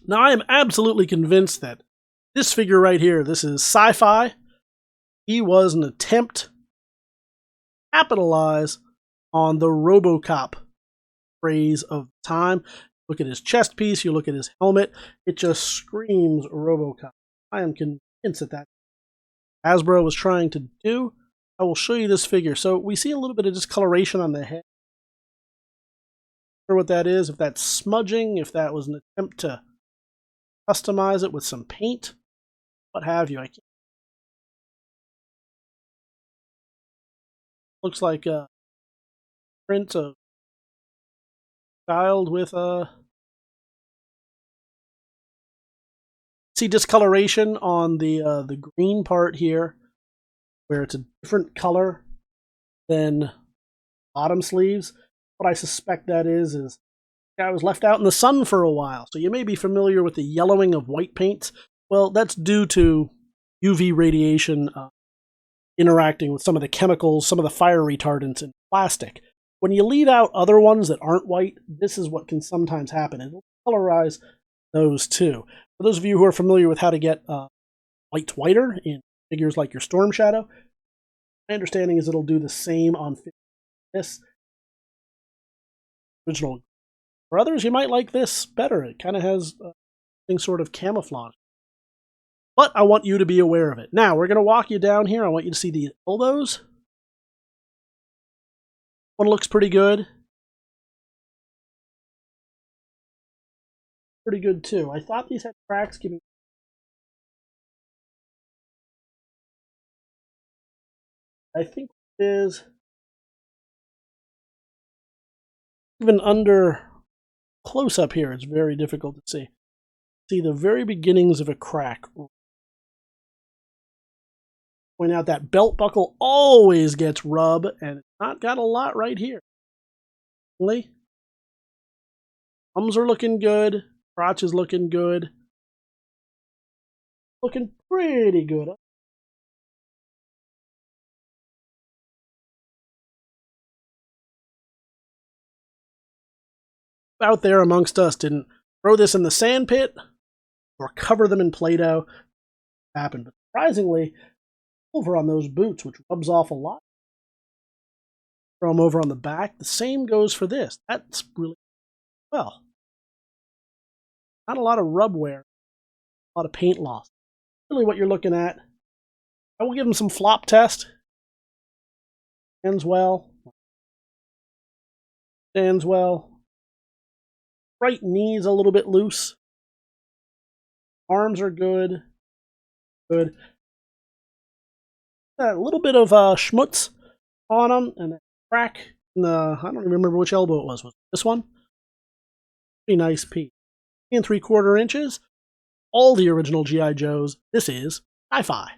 Now, I am absolutely convinced that this figure right here, this is Sci-Fi. He was an attempt to capitalize on the RoboCop phrase of the time. Look at his chest piece, you look at his helmet, it just screams RoboCop. I am convinced that Hasbro was trying to do. I will show you this figure. So we see a little bit of discoloration on the head. Not sure what that is, if that's smudging, if that was an attempt to customize it with some paint, what have you. Looks like a print of a child with a... See discoloration on the green part here, where it's a different color than bottom sleeves. What I suspect that is the guy was left out in the sun for a while. So you may be familiar with the yellowing of white paints. Well, that's due to UV radiation interacting with some of the chemicals, some of the fire retardants in plastic. When you leave out other ones that aren't white, this is what can sometimes happen. It'll colorize those too. For those of you who are familiar with how to get white whiter in figures like your Storm Shadow, my understanding is it'll do the same on this original. For others, you might like this better. It kind of has something sort of camouflage. But I want you to be aware of it. Now, we're going to walk you down here. I want you to see the elbows. One looks pretty good. Pretty good too. I thought these had cracks giving. I think it is even under close up here. It's very difficult to see. See the very beginnings of a crack. Point out that belt buckle always gets rub, and it's not got a lot right here. Thumbs are looking good. Crotch is looking good. Looking pretty good. Out there amongst us didn't throw this in the sand pit or cover them in Play-Doh. Happened. But surprisingly, over on those boots, which rubs off a lot. Throw them over on the back. The same goes for this. That's really well. Not a lot of rub wear, a lot of paint loss. Really what you're looking at. I will give them some flop test. Stands well. Stands well. Right knee's a little bit loose. Arms are good. Good. A little bit of schmutz on them and a crack in the, I don't remember which elbow it was. Was it this one? Pretty nice piece. 3 3/4 inches. All the original G.I. Joes. This is Sci-Fi.